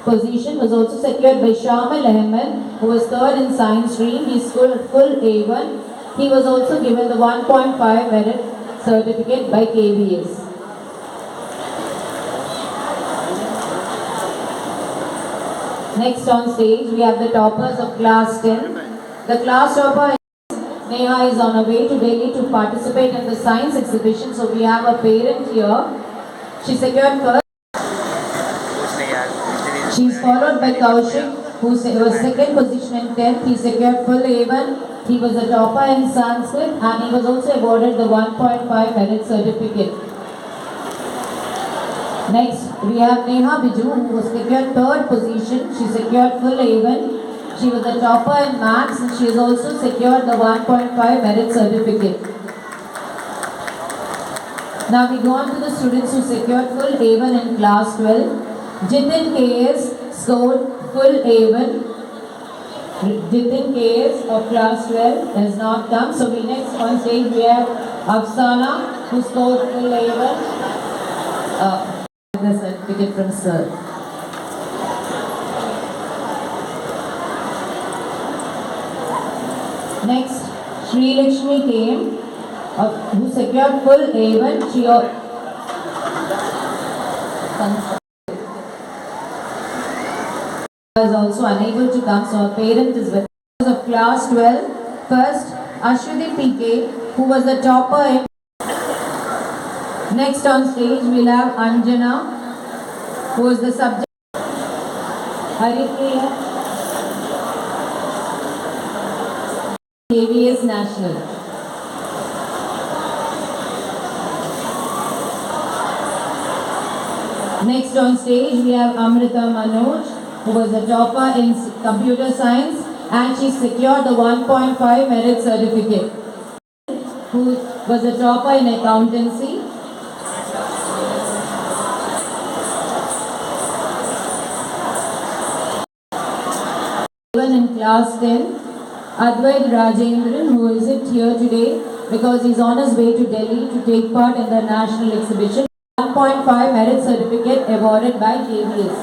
position was also secured by Shamal Ahmed, who was third in science stream. He scored full A1. He was also given the 1.5 merit certificate by KBS. Next on stage, we have the toppers of class 10. The class topper Neha is on her way to Delhi to participate in the science exhibition. So we have a parent here. She secured first. She is followed by Kaushik, who was second position in 10th. He secured full A1. He was a topper in Sanskrit and he was also awarded the 1.5 merit certificate. Next, we have Neha Biju, who was secured third position. She secured full A1. She was a topper in maths and she has also secured the 1.5 merit certificate. Now we go on to the students who secured full A1 in class 12. Jitin KS scored full A1. Jitin KS of class 12 has not come. So we next on stage we have Afsana, who scored full A1. The certificate from sir. Next, Sri Lakshmi came, who secured full A1. She is also unable to come, so her parent is with us. Of class 12. First, Ashwati PK, who was the topper in. Next on stage, we'll have Anjana, who is the subject. Haripriya, KVS National. Next on stage, we have Amrita Manoj, who was a topper in computer science and she secured the 1.5 merit certificate. Who was a topper in accountancy. Even in class 10, Advait Rajendran, who isn't here today because he's on his way to Delhi to take part in the national exhibition. 1.5 merit certificate awarded by KBS.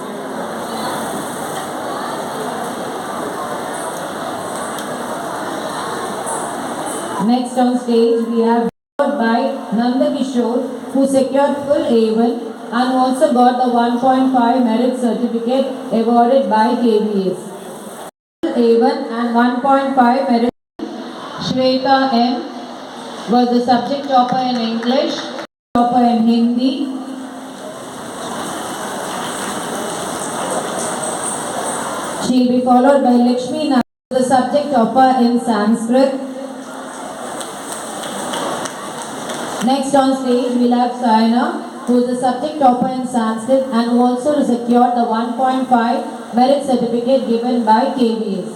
Next on stage we have by Nanda Kishore, who secured full A1 and also got the 1.5 merit certificate awarded by KBS. A1 and 1.5 merit. Shweta M was the subject topper in English, topper in Hindi. She will be followed by Lakshmi Nair, the subject topper in Sanskrit. Next on stage we'll have Sayana, who is the subject topper in Sanskrit and who also secured the 1.5 merit certificate given by KBS.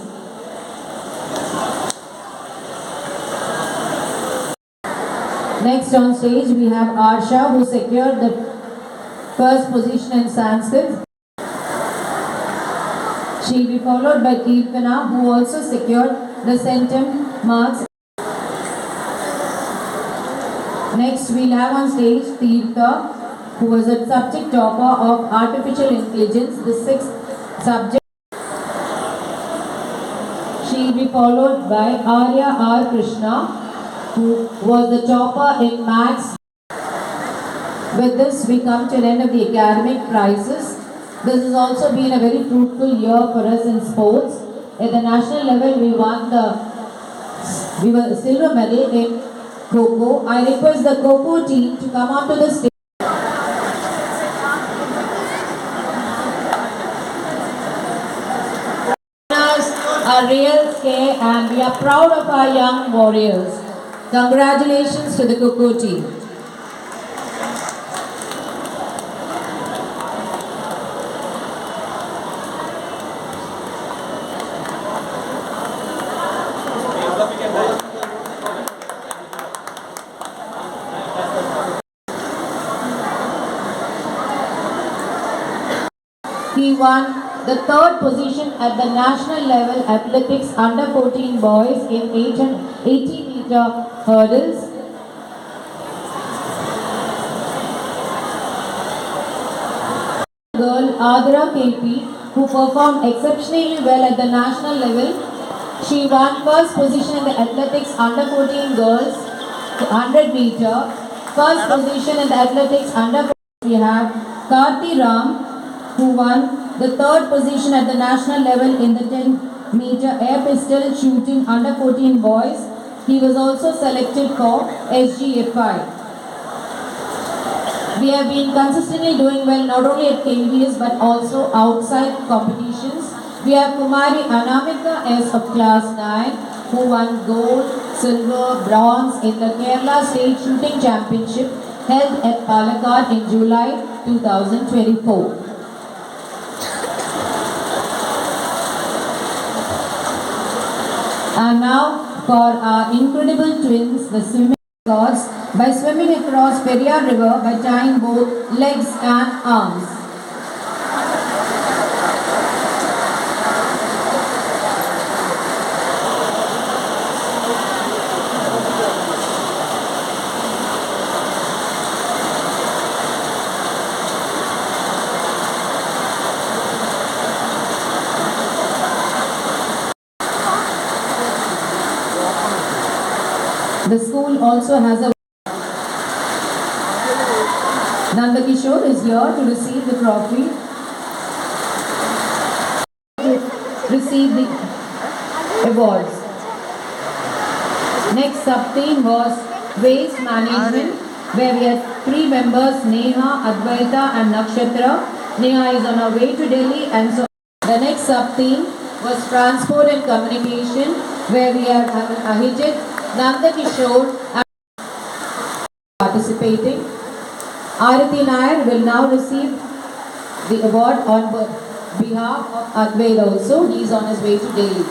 Next on stage we have Arsha, who secured the first position in Sanskrit. She will be followed by Kirtana, who also secured the centum marks. Next we'll have on stage Tirtha, who was a subject topper of artificial intelligence, the 6th subject. She will be followed by Arya R. Krishna, who was the topper in maths. With this we come to the end of the academic prizes. This has also been a very fruitful year for us in sports. At the national level we won the silver medal in Kho-Kho. I request the Kho-Kho team to come onto the stage. Are real scale and we are proud of our young warriors. Congratulations to the Kho-Kho team. He won the 3rd position at the national level athletics under 14 boys in 80-meter hurdles. Girl Adra KP who performed exceptionally well at the national level. She won first position in the athletics under 14 girls 100 meter. First position in the athletics under 14. We have Karti Ram, who won the third position at the national level in the 10-meter air pistol shooting under 14 boys. He was also selected for SGFI. We have been consistently doing well not only at KVS but also outside competitions. We have Kumari Anamika S of class 9 who won gold, silver, bronze in the Kerala State Shooting Championship held at Palakkad in July 2024. And now for our incredible twins, the swimming records by swimming across Periyar River by tying both legs and arms. The school also has a Nanda Kishore is here to receive the trophy, receive the awards. Next sub-theme was waste management, where we had 3 members, Neha, Advaita and Nakshatra. Neha is on her way to Delhi, and so the next sub-theme was transport and communication, where we have Ahijit, Nanda Kishore participating. Arati Nair will now receive the award on behalf of Advaita also. He is on his way to Delhi.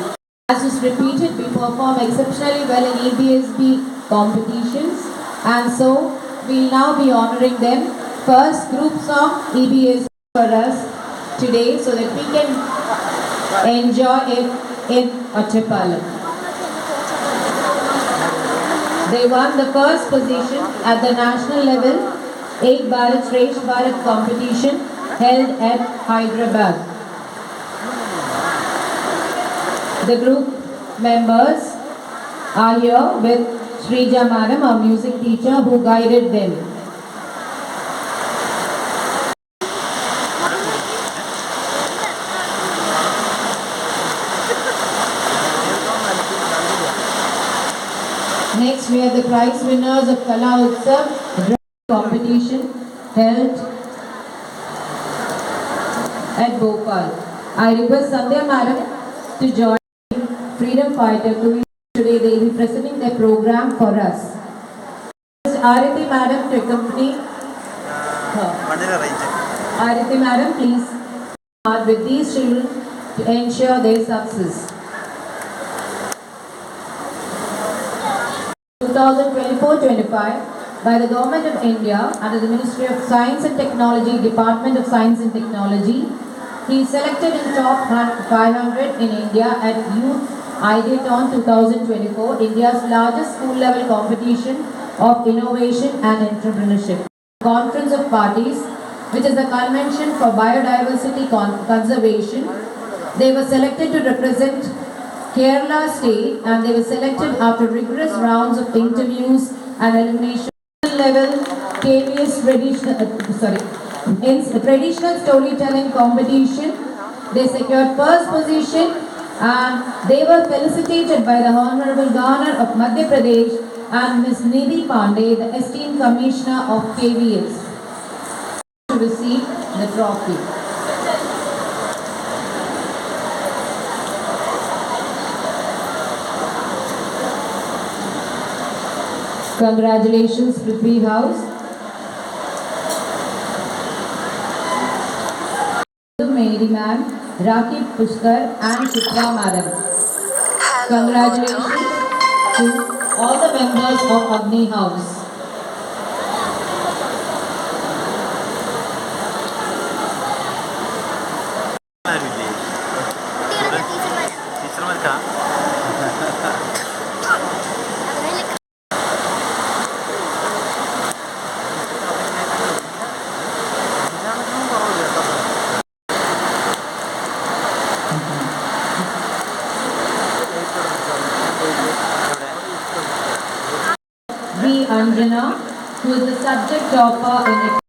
As is repeated, we perform exceptionally well in EBSB competitions, and so we will now be honoring them. First group song EBSB for us today so that we can enjoy it in Ottapallam. They won the first position at the national level Ek Bharat Shresth Bharat competition held at Hyderabad. The group members are here with Shrija Madam, our music teacher, who guided them. Next, we have the prize winners of Kala Utsav competition held at Bhopal. I request Sandhya Madam to join Freedom Fighter to today. They will be presenting their program for us. Arati Madam to accompany her. Arati Madam, please start with these children to ensure their success. 2024-25 by the Government of India under the Ministry of Science and Technology, Department of Science and Technology. He is selected in top 500 in India at Youth Ideathon 2024, India's largest school-level competition of innovation and entrepreneurship. Conference of Parties, which is the Convention for Biodiversity Conservation. They were selected to represent Kerala State, and they were selected after rigorous rounds of interviews and elimination. Level KVS traditional storytelling competition. They secured first position and they were felicitated by the Honorable Governor of Madhya Pradesh and Ms. Nidhi Pandey, the esteemed Commissioner of KVS, to receive the trophy. Congratulations, Prithvi House. Mary Ma'am, Rakib Pushkar and Chitra Madam. Congratulations to all the members of Agni House. Anjana, who is the subject topper in